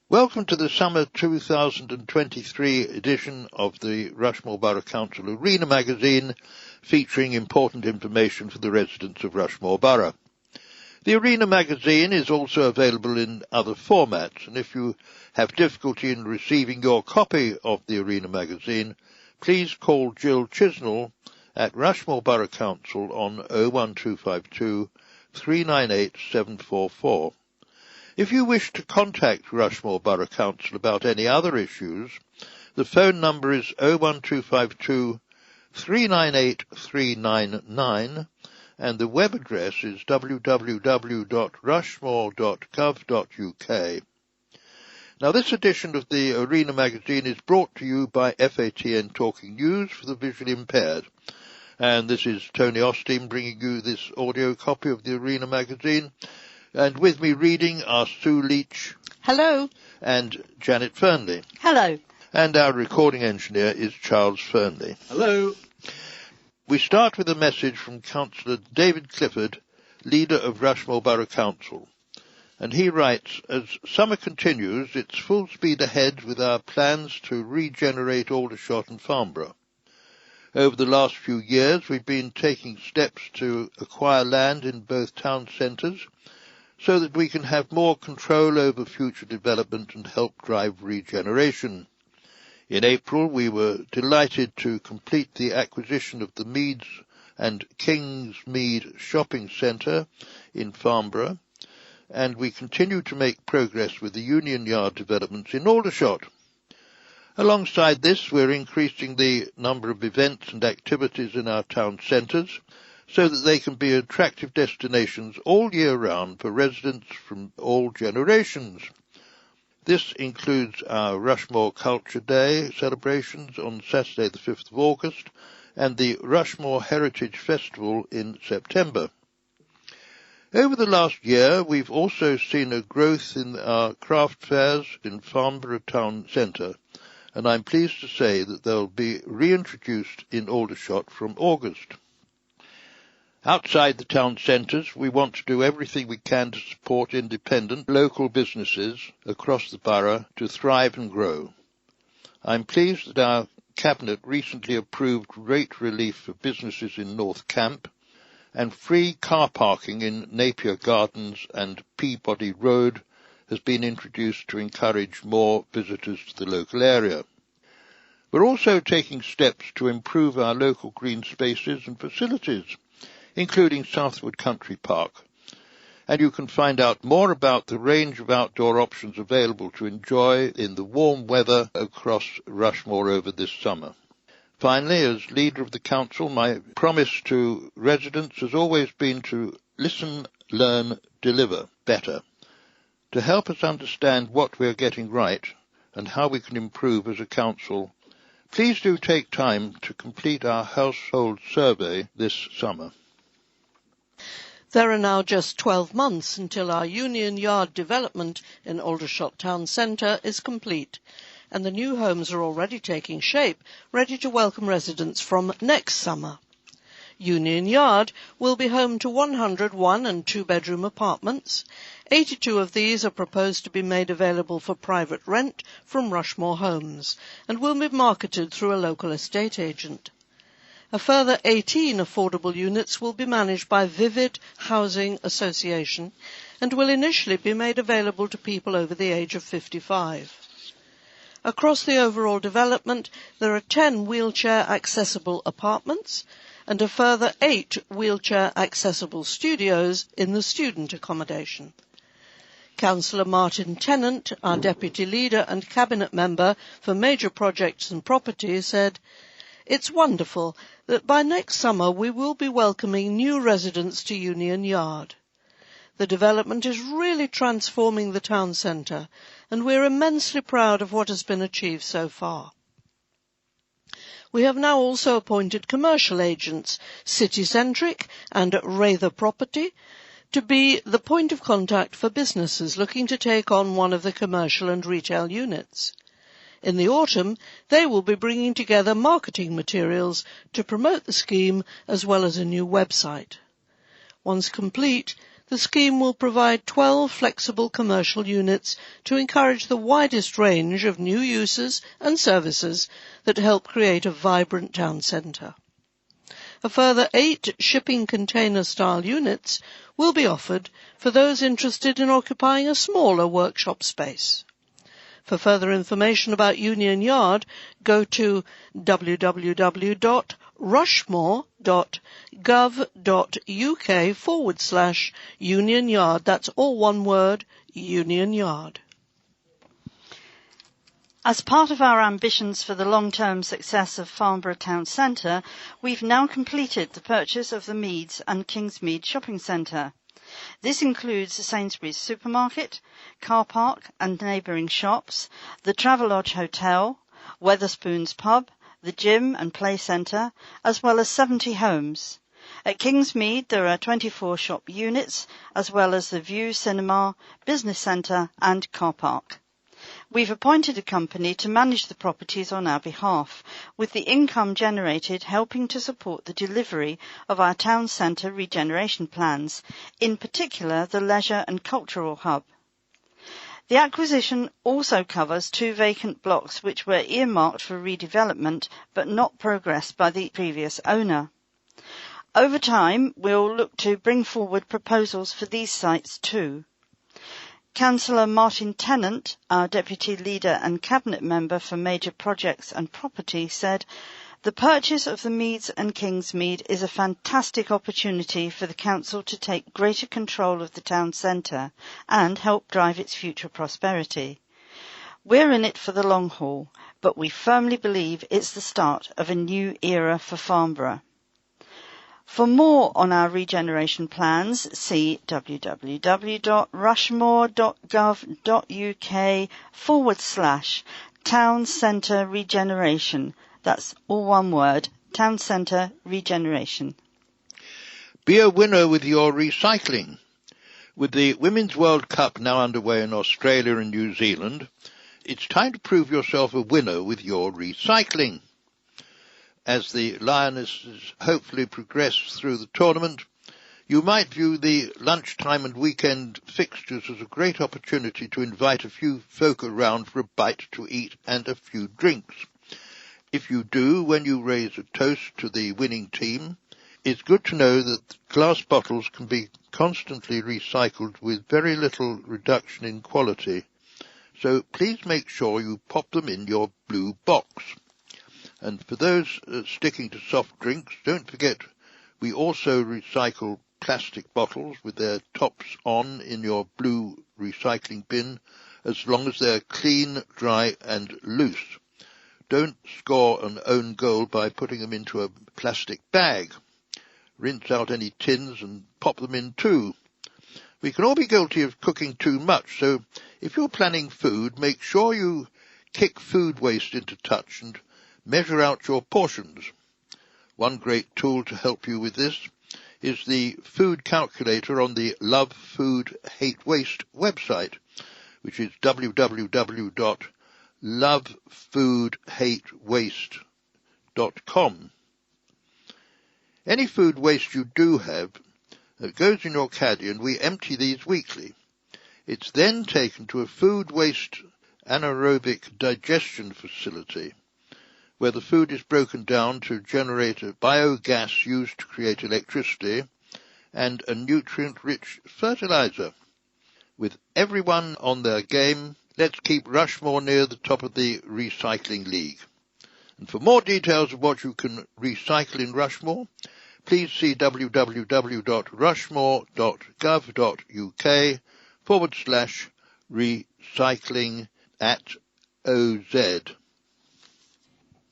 Welcome to the summer 2023 edition of the Rushmore Borough Council Arena magazine, featuring important information for the residents of Rushmore Borough. The Arena magazine is also available in other formats, and if you have difficulty in receiving your copy of the Arena magazine, please call Jill Chisnell at Rushmore Borough Council on 01252 398 744. If you wish to contact Rushmore Borough Council about any other issues, the phone number is 01252 398 399 and the web address is www.rushmore.gov.uk. Now, this edition of the Arena magazine is brought to you by FATN Talking News for the visually impaired. And this is Tony Austin bringing you this audio copy of the Arena magazine. And with me reading are Sue Leach. Hello. And Janet Fernley. Hello. And our recording engineer is Charles Fernley. Hello. We start with a message from Councillor David Clifford, leader of Rushmore Borough Council. And he writes, as summer continues, it's full speed ahead with our plans to regenerate Aldershot and Farnborough. Over the last few years, we've been taking steps to acquire land in both town centres, so that we can have more control over future development and help drive regeneration. In April, we were delighted to complete the acquisition of the Meads and Kingsmead Shopping Centre in Farnborough, and we continue to make progress with the Union Yard developments in Aldershot. Alongside this, we're increasing the number of events and activities in our town centres, so that they can be attractive destinations all year round for residents from all generations. This includes our Rushmore Culture Day celebrations on Saturday the 5th of August and the Rushmore Heritage Festival in September. Over the last year, we've also seen a growth in our craft fairs in Farnborough Town Centre, and I'm pleased to say that they'll be reintroduced in Aldershot from August. Outside the town centres, we want to do everything we can to support independent local businesses across the borough to thrive and grow. I'm pleased that our Cabinet recently approved rate relief for businesses in North Camp and free car parking in Napier Gardens and Peabody Road has been introduced to encourage more visitors to the local area. We're also taking steps to improve our local green spaces and facilities, including Southwood Country Park, and you can find out more about the range of outdoor options available to enjoy in the warm weather across Rushmore over this summer. Finally, as leader of the council, my promise to residents has always been to listen, learn, deliver better, to help us understand what we are getting right and how we can improve as a council. Please do take time to complete our household survey this summer. There are now just 12 months until our Union Yard development in Aldershot Town Centre is complete, and the new homes are already taking shape, ready to welcome residents from next summer. Union Yard will be home to 100 one- and two-bedroom apartments. 82 of these are proposed to be made available for private rent from Rushmore Homes, and will be marketed through a local estate agent. A further 18 affordable units will be managed by Vivid Housing Association and will initially be made available to people over the age of 55. Across the overall development, there are 10 wheelchair-accessible apartments and a further 8 wheelchair-accessible studios in the student accommodation. Councillor Martin Tennant, our Deputy Leader and Cabinet Member for Major Projects and Property, said, "It's wonderful that by next summer we will be welcoming new residents to Union Yard. The development is really transforming the town centre, and we're immensely proud of what has been achieved so far. We have now also appointed commercial agents, City-Centric and Rather Property, to be the point of contact for businesses looking to take on one of the commercial and retail units. In the autumn, they will be bringing together marketing materials to promote the scheme as well as a new website. Once complete, The scheme will provide 12 flexible commercial units to encourage the widest range of new uses and services that help create a vibrant town centre. A further 8 shipping container-style units will be offered for those interested in occupying a smaller workshop space. For further information about Union Yard, go to www.rushmore.gov.uk/Union Yard. That's all one word, Union Yard. As part of our ambitions for the long-term success of Farnborough Town Centre, we've now completed the purchase of the Meads and Kingsmead Shopping Centre. This includes Sainsbury's supermarket, car park and neighbouring shops, the Travelodge Hotel, Wetherspoons pub, the gym and play centre, as well as 70 homes. At Kingsmead there are 24 shop units, as well as the View Cinema, business centre and car park. We've appointed a company to manage the properties on our behalf, with the income generated helping to support the delivery of our town centre regeneration plans, in particular the leisure and cultural hub. The acquisition also covers 2 vacant blocks which were earmarked for redevelopment but not progressed by the previous owner. Over time, we'll look to bring forward proposals for these sites too. Councillor Martin Tennant, our Deputy Leader and Cabinet Member for Major Projects and Property, said, "The purchase of the Meads and Kingsmead is a fantastic opportunity for the Council to take greater control of the town centre and help drive its future prosperity. We're in it for the long haul, but we firmly believe it's the start of a new era for Farnborough." For more on our regeneration plans, see www.rushmore.gov.uk/Town Centre Regeneration. That's all one word, Town Centre Regeneration. Be a winner with your recycling. With the Women's World Cup now underway in Australia and New Zealand, it's time to prove yourself a winner with your recycling. As the Lionesses hopefully progress through the tournament, you might view the lunchtime and weekend fixtures as a great opportunity to invite a few folk around for a bite to eat and a few drinks. If you do, when you raise a toast to the winning team, it's good to know that glass bottles can be constantly recycled with very little reduction in quality, so please make sure you pop them in your blue box. And for those sticking to soft drinks, don't forget we also recycle plastic bottles with their tops on in your blue recycling bin, as long as they're clean, dry and loose. Don't score an own goal by putting them into a plastic bag. Rinse out any tins and pop them in too. We can all be guilty of cooking too much, so if you're planning food, make sure you kick food waste into touch and measure out your portions. One great tool to help you with this is the food calculator on the Love Food Hate Waste website, which is www.lovefoodhatewaste.com. Any food waste you do have goes in your caddy, and we empty these weekly. It's then taken to a food waste anaerobic digestion facility, where the food is broken down to generate a biogas used to create electricity and a nutrient-rich fertilizer. With everyone on their game, let's keep Rushmore near the top of the recycling league. And for more details of what you can recycle in Rushmore, please see www.rushmore.gov.uk/recycling@OZ.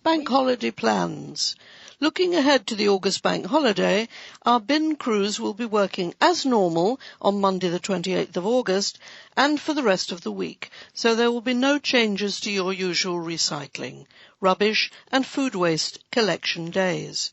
Bank holiday plans. Looking ahead to the August bank holiday, our bin crews will be working as normal on Monday the 28th of August and for the rest of the week, so there will be no changes to your usual recycling, rubbish and food waste collection days.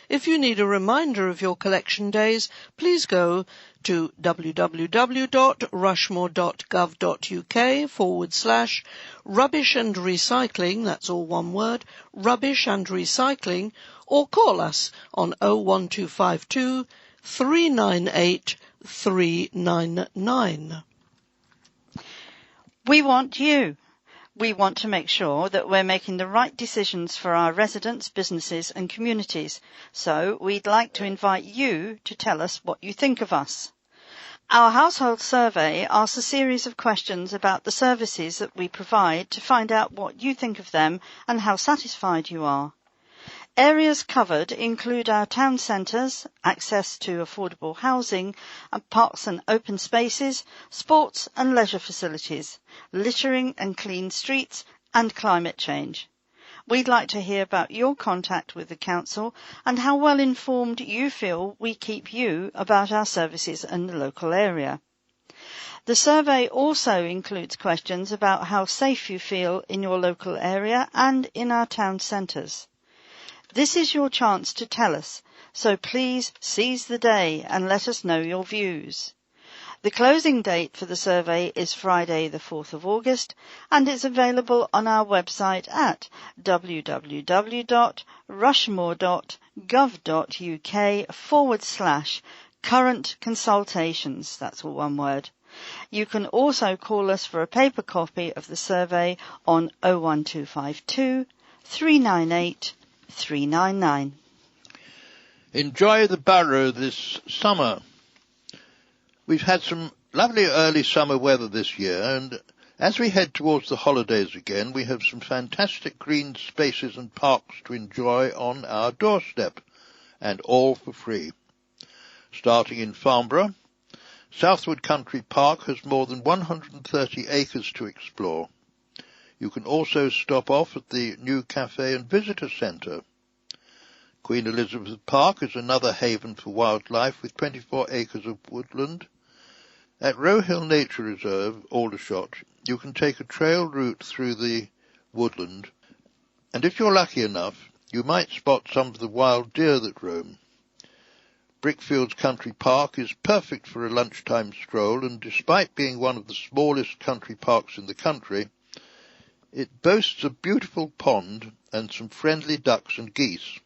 If you need a reminder of your collection days, please go to www.rushmore.gov.uk/rubbish and recycling, that's all one word, rubbish and recycling, or call us on 01252 398 399. We want you. We want to make sure that we're making the right decisions for our residents, businesses and communities. So we'd like to invite you to tell us what you think of us. Our household survey asks a series of questions about the services that we provide to find out what you think of them and how satisfied you are. Areas covered include our town centres, access to affordable housing, and parks and open spaces, sports and leisure facilities, littering and clean streets, and climate change. We'd like to hear about your contact with the council and how well informed you feel we keep you about our services in the local area. The survey also includes questions about how safe you feel in your local area and in our town centres. This is your chance to tell us, so please seize the day and let us know your views. The closing date for the survey is Friday the 4th of August and it's available on our website at www.rushmore.gov.uk/current consultations. That's all one word. You can also call us for a paper copy of the survey on 01252 398 399. Enjoy the Borough this summer. We've had some lovely early summer weather this year, and as we head towards the holidays again, we have some fantastic green spaces and parks to enjoy on our doorstep, and all for free. Starting in Farnborough, Southwood Country Park has more than 130 acres to explore. You can also stop off at the new Cafe and Visitor Centre. Queen Elizabeth Park is another haven for wildlife with 24 acres of woodland. At Rohill Nature Reserve, Aldershot, you can take a trail route through the woodland, and if you're lucky enough, you might spot some of the wild deer that roam. Brickfields Country Park is perfect for a lunchtime stroll, and despite being one of the smallest country parks in the country, it boasts a beautiful pond and some friendly ducks and geese.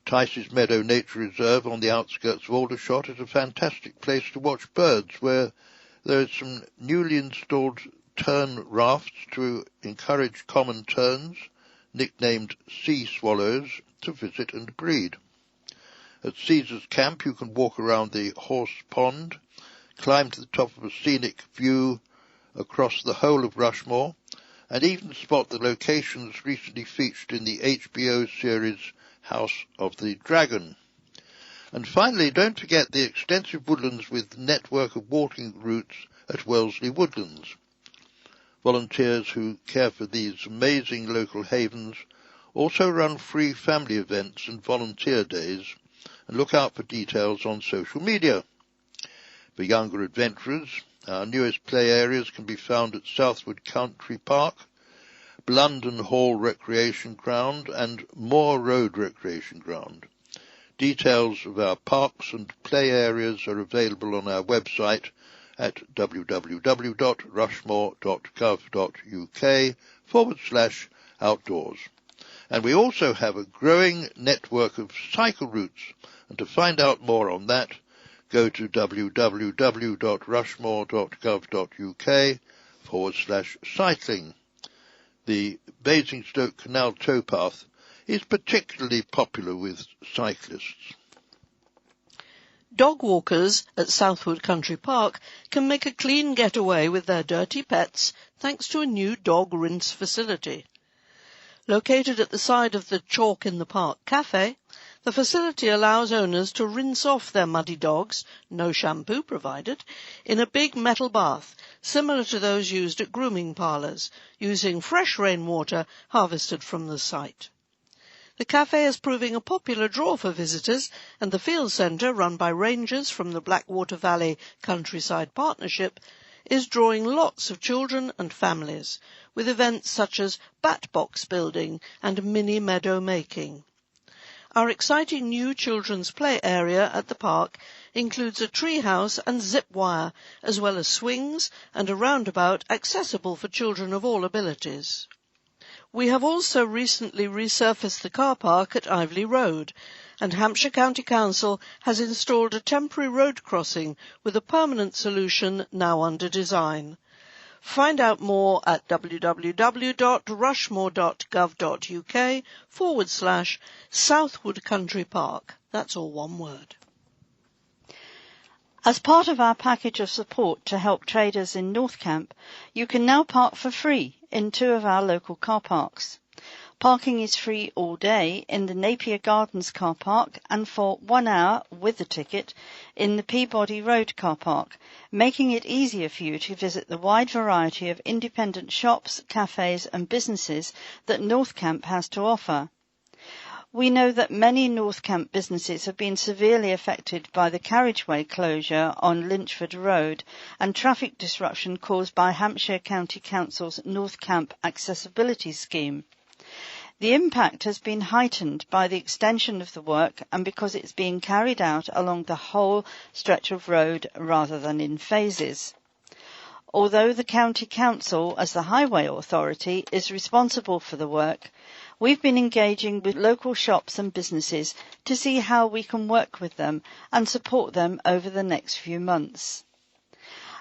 Tice's Meadow Nature Reserve on the outskirts of Aldershot is a fantastic place to watch birds, where there are some newly installed tern rafts to encourage common terns, nicknamed sea swallows, to visit and breed. At Caesar's Camp you can walk around the Horse Pond, climb to the top of a scenic view across the whole of Rushmore, and even spot the locations recently featured in the HBO series House of the Dragon. And finally, don't forget the extensive woodlands with network of walking routes at Wellesley Woodlands. Volunteers who care for these amazing local havens also run free family events and volunteer days, and look out for details on social media. For younger adventurers, our newest play areas can be found at Southwood Country Park, Blunden Hall Recreation Ground and Moor Road Recreation Ground. Details of our parks and play areas are available on our website at www.rushmore.gov.uk/outdoors. And we also have a growing network of cycle routes, and to find out more on that, go to www.rushmore.gov.uk/cycling. The Basingstoke Canal towpath is particularly popular with cyclists. Dog walkers at Southwood Country Park can make a clean getaway with their dirty pets thanks to a new dog rinse facility. Located at the side of the Chalk in the Park Cafe, the facility allows owners to rinse off their muddy dogs, no shampoo provided, in a big metal bath, similar to those used at grooming parlours, using fresh rainwater harvested from the site. The cafe is proving a popular draw for visitors, and the field centre, run by rangers from the Blackwater Valley Countryside Partnership, is drawing lots of children and families, with events such as bat box building and mini meadow making. Our exciting new children's play area at the park includes a tree house and zip wire, as well as swings and a roundabout accessible for children of all abilities. We have also recently resurfaced the car park at Iveley Road, and Hampshire County Council has installed a temporary road crossing with a permanent solution now under design. Find out more at www.rushmore.gov.uk/Southwood Country Park. That's all one word. As part of our package of support to help traders in North Camp, you can now park for free in 2 of our local car parks. Parking is free all day in the Napier Gardens car park and for 1 hour with a ticket in the Peabody Road car park, making it easier for you to visit the wide variety of independent shops, cafes and businesses that North Camp has to offer. We know that many North Camp businesses have been severely affected by the carriageway closure on Lynchford Road and traffic disruption caused by Hampshire County Council's North Camp Accessibility Scheme. The impact has been heightened by the extension of the work and because it's being carried out along the whole stretch of road rather than in phases. Although the County Council, as the highway authority, is responsible for the work, we've been engaging with local shops and businesses to see how we can work with them and support them over the next few months.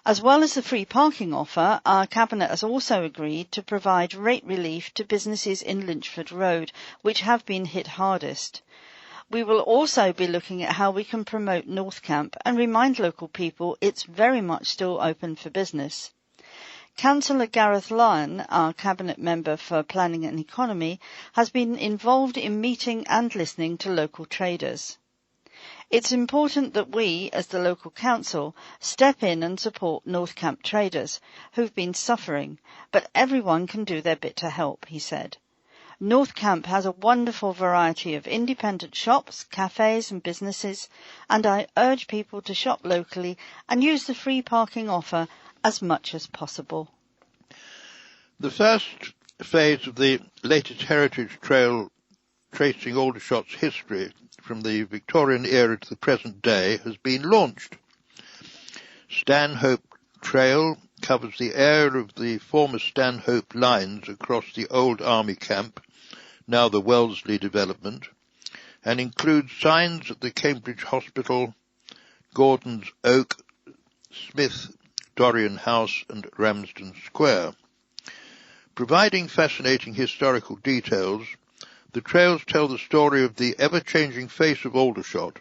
As well as the free parking offer, our Cabinet has also agreed to provide rate relief to businesses in Lynchford Road, which have been hit hardest. We will also be looking at how we can promote North Camp and remind local people it's very much still open for business. Councillor Gareth Lyon, our Cabinet Member for Planning and Economy, has been involved in meeting and listening to local traders. It's important that we, as the local council, step in and support North Camp traders who've been suffering, but everyone can do their bit to help, he said. North Camp has a wonderful variety of independent shops, cafes and businesses, and I urge people to shop locally and use the free parking offer as much as possible. The first phase of the latest Heritage Trail tracing Aldershot's history from the Victorian era to the present day has been launched. Stanhope Trail covers the area of the former Stanhope lines across the old army camp, now the Wellesley development, and includes signs at the Cambridge Hospital, Gordon's Oak, Smith, Dorian House and Ramsden Square. Providing fascinating historical details, the trails tell the story of the ever-changing face of Aldershot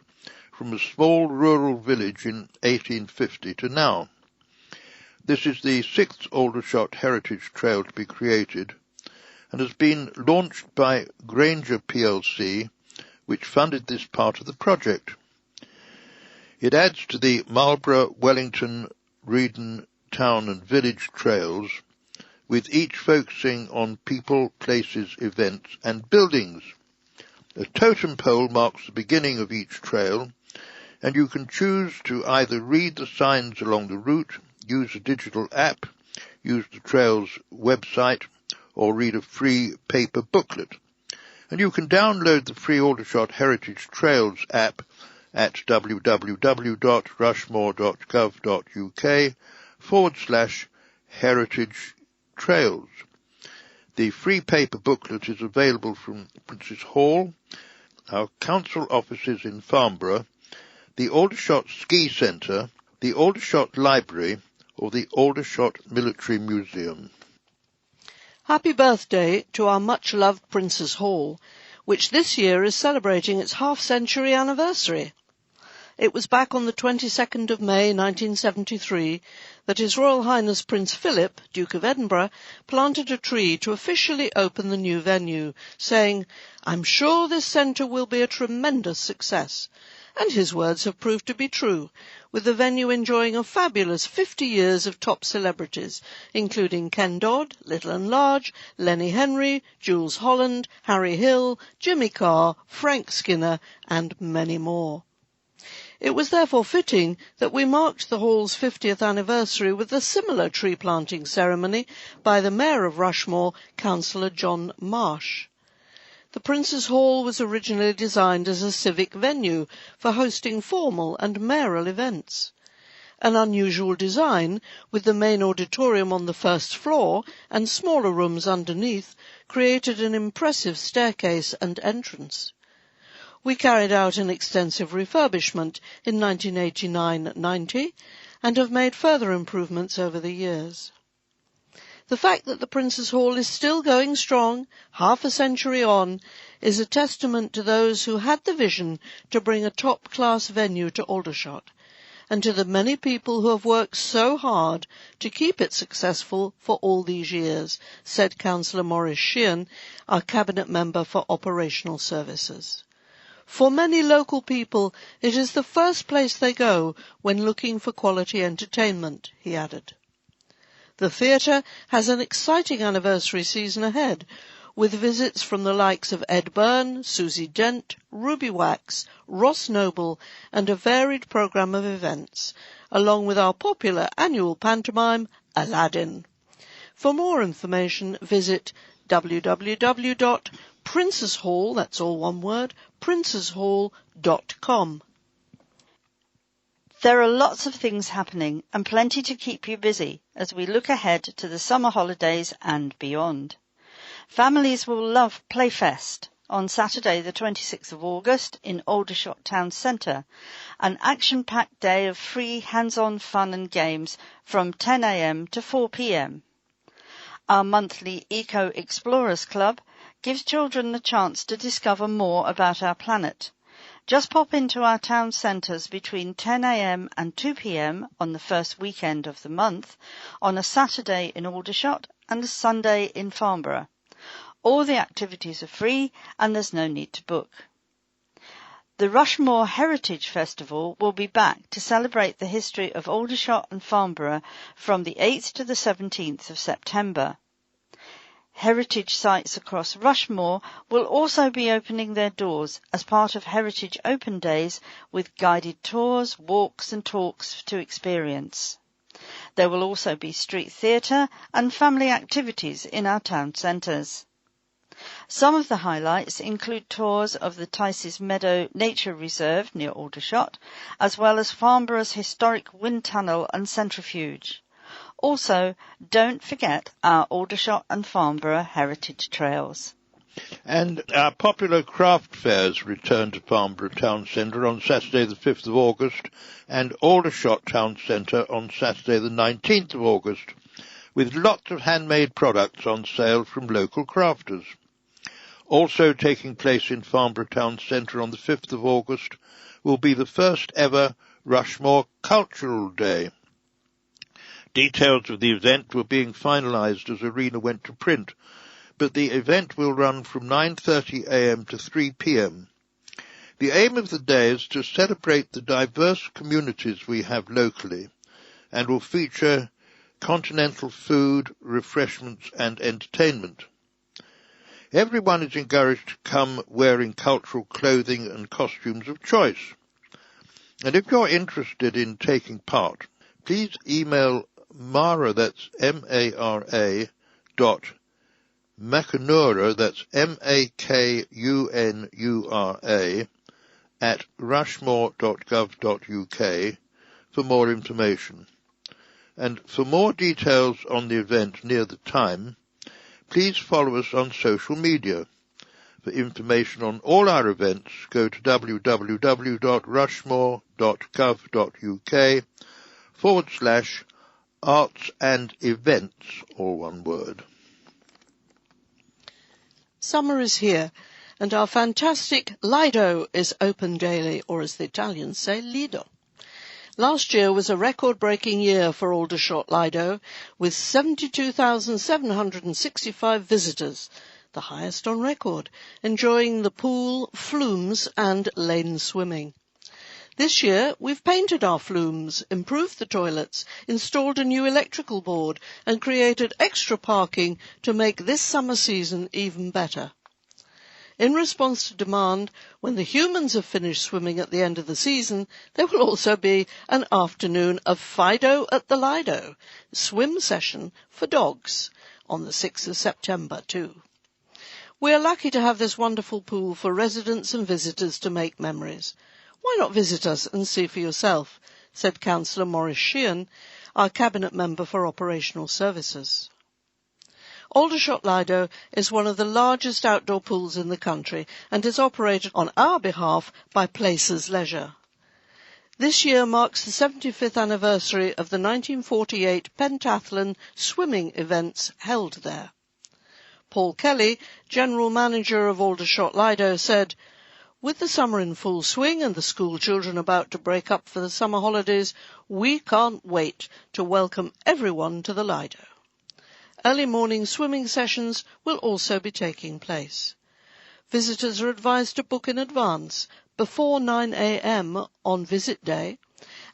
from a small rural village in 1850 to now. This is the 6th Aldershot Heritage Trail to be created and has been launched by Granger plc, which funded this part of the project. It adds to the Marlborough, Wellington, Reedon, Town and Village trails, with each focusing on people, places, events and buildings. A totem pole marks the beginning of each trail, and you can choose to either read the signs along the route, use a digital app, use the trail's website, or read a free paper booklet. And you can download the free Aldershot Heritage Trails app at www.rushmore.gov.uk/heritage trails. The free paper booklet is available from Prince's Hall, our council offices in Farnborough, the Aldershot Ski Centre, the Aldershot Library, or the Aldershot Military Museum. Happy birthday to our much-loved Prince's Hall, which this year is celebrating its half-century anniversary. It was back on the 22nd of May 1973 that His Royal Highness Prince Philip, Duke of Edinburgh, planted a tree to officially open the new venue, saying, "I'm sure this centre will be a tremendous success." And his words have proved to be true, with the venue enjoying a fabulous 50 years of top celebrities, including Ken Dodd, Little and Large, Lenny Henry, Jules Holland, Harry Hill, Jimmy Carr, Frank Skinner, and many more. It was therefore fitting that we marked the Hall's 50th anniversary with a similar tree planting ceremony by the Mayor of Rushmore, Councillor John Marsh. The Prince's Hall was originally designed as a civic venue for hosting formal and mayoral events. An unusual design, with the main auditorium on the first floor and smaller rooms underneath, created an impressive staircase and entrance. We carried out an extensive refurbishment in 1989-90 and have made further improvements over the years. The fact that the Prince's Hall is still going strong, half a century on, is a testament to those who had the vision to bring a top-class venue to Aldershot, and to the many people who have worked so hard to keep it successful for all these years, said Councillor Maurice Sheehan, our Cabinet Member for Operational Services. For many local people, it is the first place they go when looking for quality entertainment, he added. The theatre has an exciting anniversary season ahead, with visits from the likes of Ed Byrne, Susie Dent, Ruby Wax, Ross Noble, and a varied programme of events, along with our popular annual pantomime, Aladdin. For more information, visit www.princeshall, that's all one word, princeshall.com. There are lots of things happening and plenty to keep you busy as we look ahead to the summer holidays and beyond. Families will love Playfest on Saturday the 26th of August in Aldershot Town Centre, an action-packed day of free hands-on fun and games from 10 a.m. to 4 p.m. Our monthly Eco Explorers Club gives children the chance to discover more about our planet. Just pop into our town centres between 10 a.m. and 2 p.m. on the first weekend of the month, on a Saturday in Aldershot and a Sunday in Farnborough. All the activities are free and there's no need to book. The Rushmore Heritage Festival will be back to celebrate the history of Aldershot and Farnborough from the 8th to the 17th of September. Heritage sites across Rushmore will also be opening their doors as part of Heritage Open Days with guided tours, walks and talks to experience. There will also be street theatre and family activities in our town centres. Some of the highlights include tours of the Tices Meadow Nature Reserve near Aldershot, as well as Farnborough's historic wind tunnel and centrifuge. Also, don't forget our Aldershot and Farnborough heritage trails. And our popular craft fairs return to Farnborough Town Centre on Saturday the 5th of August and Aldershot Town Centre on Saturday the 19th of August, with lots of handmade products on sale from local crafters. Also taking place in Farnborough Town Centre on the 5th of August will be the first ever Rushmore Cultural Day. Details of the event were being finalised as Arena went to print, but the event will run from 9:30 a.m. to 3 p.m. The aim of the day is to celebrate the diverse communities we have locally and will feature continental food, refreshments and entertainment. Everyone is encouraged to come wearing cultural clothing and costumes of choice. And if you're interested in taking part, please email Mara, that's M-A-R-A, Makunura, that's M-A-K-U-N-U-R-A, at rushmore.gov.uk for more information. And for more details on the event near the time, please follow us on social media. For information on all our events, go to www.rushmore.gov.uk/arts and events, all one word. Summer is here, and our fantastic Lido is open daily, or as the Italians say, Lido. Last year was a record-breaking year for Aldershot Lido, with 72,765 visitors, the highest on record, enjoying the pool, flumes and lane swimming. This year, we've painted our flumes, improved the toilets, installed a new electrical board and created extra parking to make this summer season even better. In response to demand, when the humans have finished swimming at the end of the season, there will also be an afternoon of Fido at the Lido, swim session for dogs, on the 6th of September too. We are lucky to have this wonderful pool for residents and visitors to make memories. Why not visit us and see for yourself? said Councillor Maurice Sheehan, our Cabinet Member for Operational Services. Aldershot Lido is one of the largest outdoor pools in the country and is operated on our behalf by Places Leisure. This year marks the 75th anniversary of the 1948 pentathlon swimming events held there. Paul Kelly, General Manager of Aldershot Lido, said, "With the summer in full swing and the school children about to break up for the summer holidays, we can't wait to welcome everyone to the Lido. Early morning swimming sessions will also be taking place. Visitors are advised to book in advance before 9 a.m. on visit day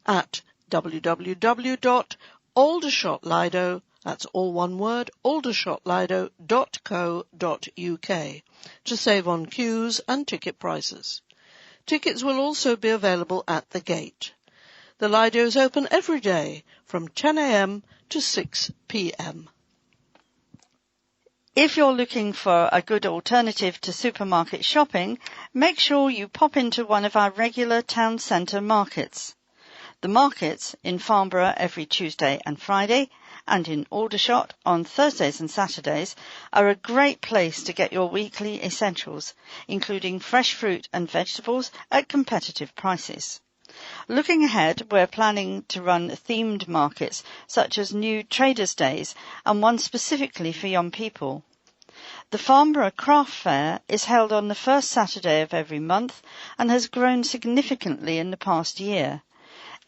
at www.aldershotlido, that's all one word, aldershotlido.co.uk, to save on queues and ticket prices. Tickets will also be available at the gate. The Lido is open every day from 10 a.m. to 6 p.m. If you're looking for a good alternative to supermarket shopping, make sure you pop into one of our regular town centre markets. The markets in Farnborough every Tuesday and Friday, and in Aldershot on Thursdays and Saturdays, are a great place to get your weekly essentials, including fresh fruit and vegetables at competitive prices. Looking ahead, we're planning to run themed markets such as new Traders' Days and one specifically for young people. The Farnborough Craft Fair is held on the first Saturday of every month and has grown significantly in the past year.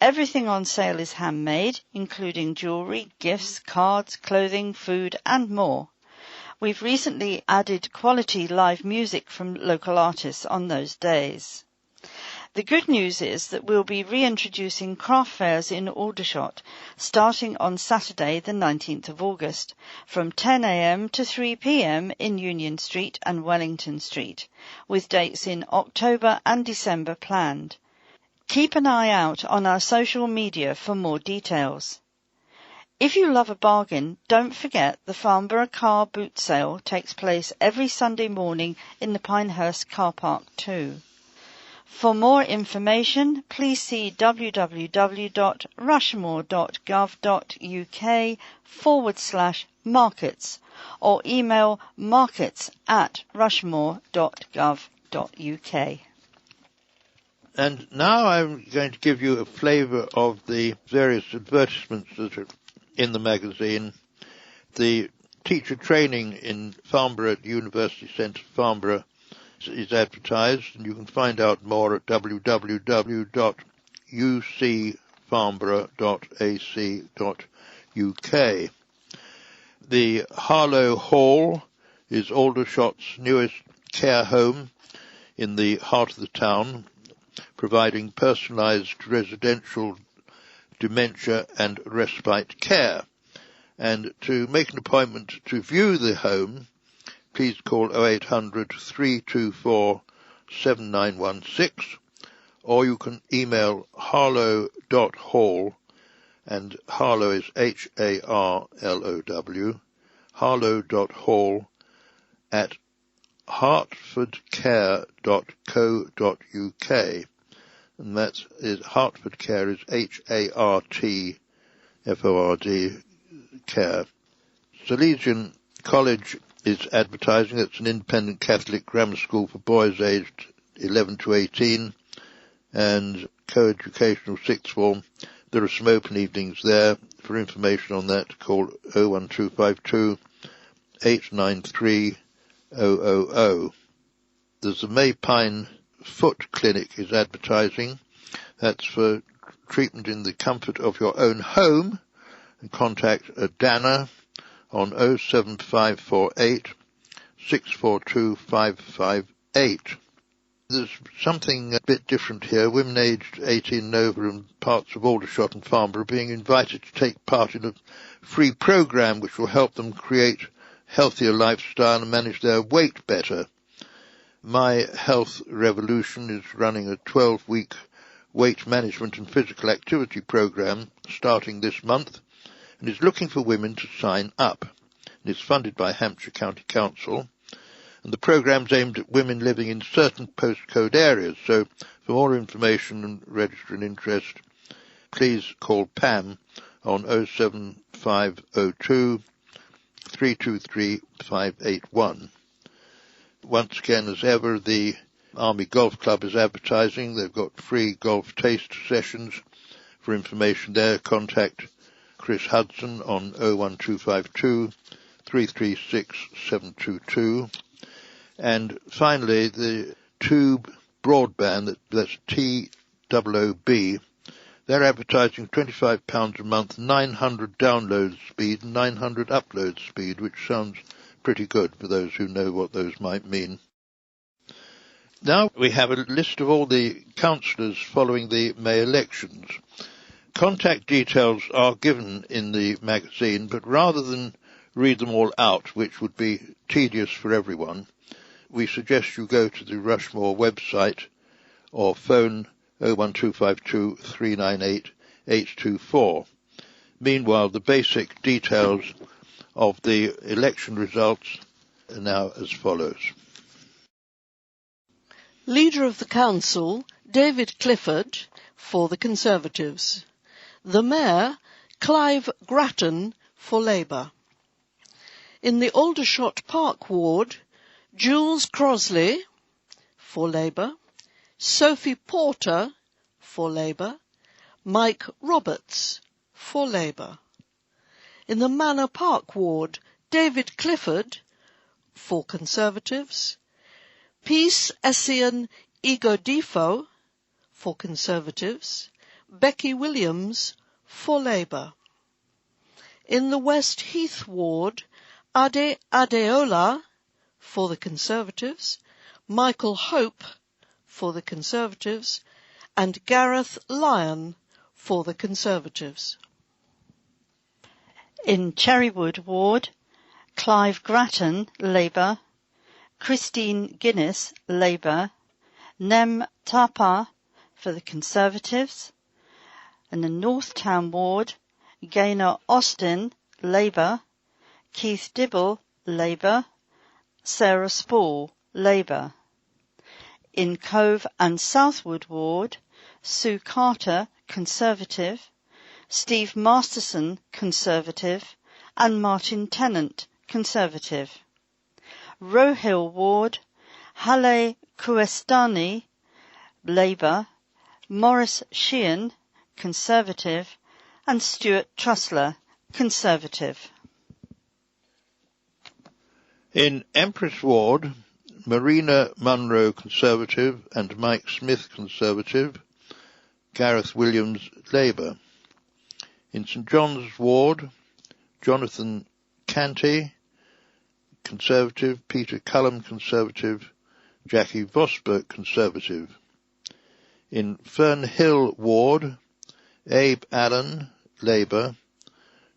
Everything on sale is handmade, including jewellery, gifts, cards, clothing, food and more. We've recently added quality live music from local artists on those days. The good news is that we'll be reintroducing craft fairs in Aldershot, starting on Saturday the 19th of August, from 10 a.m. to 3 p.m. in Union Street and Wellington Street, with dates in October and December planned. Keep an eye out on our social media for more details. If you love a bargain, don't forget the Farnborough Car Boot Sale takes place every Sunday morning in the Pinehurst car park too. For more information, please see www.rushmore.gov.uk/markets or email markets@rushmore.gov.uk. And now I'm going to give you a flavour of the various advertisements that are in the magazine. The teacher training in Farnborough at University Centre Farnborough is advertised, and you can find out more at www.ucfarnborough.ac.uk. The Harlow Hall is Aldershot's newest care home in the heart of the town, providing personalised residential dementia and respite care. And to make an appointment to view the home, please call 0800 324 7916, or you can email harlow.hall, and Harlow is Harlow, harlow.hall at hertfordcare.co.uk, and that is Hertford Care is HARTFORD care. Salesian College is advertising. It's an independent Catholic grammar school for boys aged 11 to 18 and co-educational sixth form. There are some open evenings there. For information on that, call 01252 893 000. There's the Maypine Foot Clinic is advertising. That's for treatment in the comfort of your own home. And contact Dana on 07548 642 558. There's something a bit different here. Women aged 18 and over in parts of Aldershot and Farnborough are being invited to take part in a free program which will help them create healthier lifestyle and manage their weight better. My Health Revolution is running a 12-week weight management and physical activity program starting this month, and is looking for women to sign up. It is funded by Hampshire County Council, and the program's aimed at women living in certain postcode areas. So for more information and register an interest, please call Pam on 07502 323 581. Once again, as ever, the Army Golf Club is advertising. They've got free golf taste sessions. For information there, contact Chris Hudson on 01252 336 722. And finally, the Tube broadband, that's TOOB, they're advertising £25 a month, 900 download speed, 900 upload speed, which sounds pretty good for those who know what those might mean. Now we have a list of all the councillors following the May elections. Contact details are given in the magazine, but rather than read them all out, which would be tedious for everyone, we suggest you go to the Rushmore website or phone 01252 398 824. Meanwhile, the basic details of the election results are now as follows. Leader of the Council, David Clifford, for the Conservatives. The Mayor, Clive Grattan, for Labour. In the Aldershot Park ward, Jules Crosley, for Labour. Sophie Porter, for Labour. Mike Roberts, for Labour. In the Manor Park ward, David Clifford, for Conservatives. Peace Essien Igodifo, for Conservatives. Becky Williams, for Labour. In the West Heath ward, Ade Adeola, for the Conservatives. Michael Hope, for the Conservatives, and Gareth Lyon, for the Conservatives. In Cherrywood ward, Clive Grattan, Labour. Christine Guinness, Labour. Nem Tapa, for the Conservatives. In the Northtown ward, Gaynor Austin, Labour. Keith Dibble, Labour. Sarah Spall, Labour. In Cove and Southwood ward, Sue Carter, Conservative. Steve Masterson, Conservative, and Martin Tennant, Conservative. Rohill ward, Halle Kuestani, Labour. Morris Sheehan, Conservative, and Stuart Trussler, Conservative. In Empress ward, Marina Munro, Conservative, and Mike Smith, Conservative. Gareth Williams, Labour. In St John's ward, Jonathan Canty, Conservative. Peter Cullum, Conservative. Jackie Vosper, Conservative. In Fernhill ward, Abe Allen, Labour.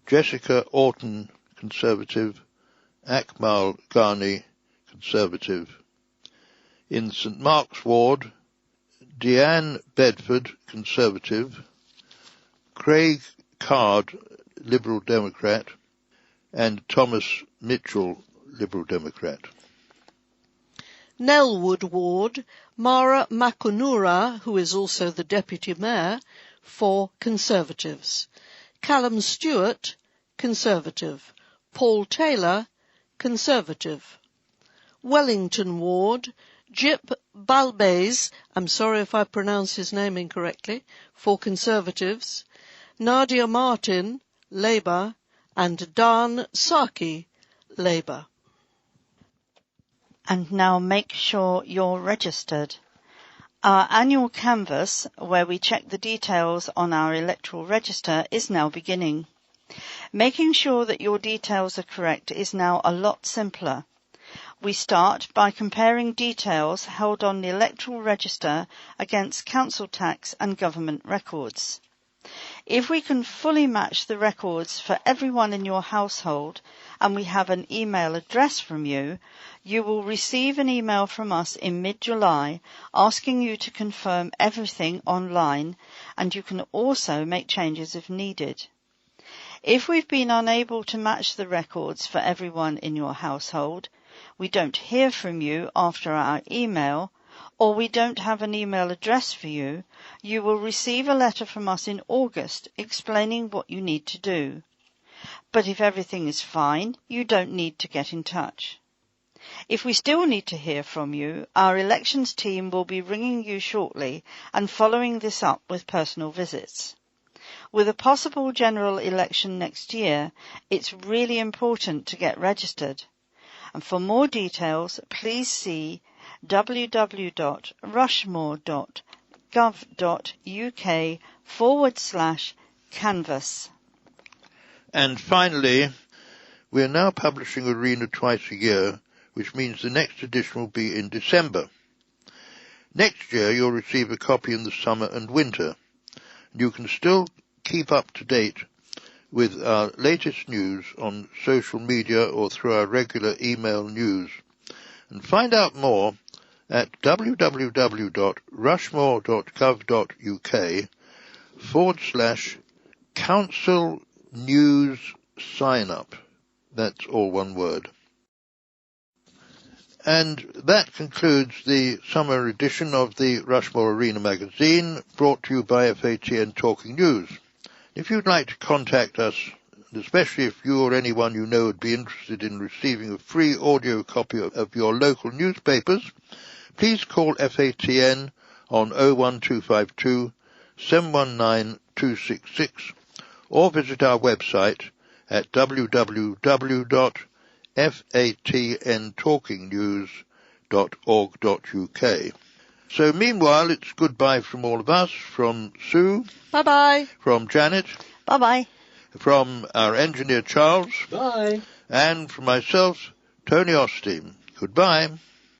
Jessica Orton, Conservative. Akmal Ghani, Conservative. In St Mark's ward, Deanne Bedford, Conservative. Craig Card, Liberal Democrat, and Thomas Mitchell, Liberal Democrat. Nellwood ward, Mara Makunura, who is also the Deputy Mayor, for Conservatives. Callum Stewart, Conservative. Paul Taylor, Conservative. Wellington ward, Jip Balbez, I'm sorry if I pronounce his name incorrectly, for Conservatives. Nadia Martin, Labour, and Dan Saki, Labour. And now make sure you're registered. Our annual canvass, where we check the details on our electoral register, is now beginning. Making sure that your details are correct is now a lot simpler. We start by comparing details held on the electoral register against council tax and government records. If we can fully match the records for everyone in your household and we have an email address from you, you will receive an email from us in mid-July asking you to confirm everything online, and you can also make changes if needed. If we've been unable to match the records for everyone in your household, we don't hear from you after our email, or we don't have an email address for you, you will receive a letter from us in August explaining what you need to do. But if everything is fine, you don't need to get in touch. If we still need to hear from you, our elections team will be ringing you shortly and following this up with personal visits. With a possible general election next year, it's really important to get registered. And for more details, please see www.rushmore.gov.uk/canvas. And finally, we are now publishing Arena twice a year, which means the next edition will be in December. Next year you'll receive a copy in the summer and winter. You can still keep up to date with our latest news on social media or through our regular email news. And find out more at www.rushmore.gov.uk/council news sign up. That's all one word. And that concludes the summer edition of the Rushmore Arena magazine, brought to you by FATN Talking News. If you'd like to contact us, especially if you or anyone you know would be interested in receiving a free audio copy of your local newspapers, please call FATN on 01252 719 266 or visit our website at www.fatntalkingnews.org.uk. So meanwhile, it's goodbye from all of us, from Sue. Bye-bye. From Janet. Bye-bye. From our engineer Charles. Bye. And from myself, Tony Osteen. Goodbye.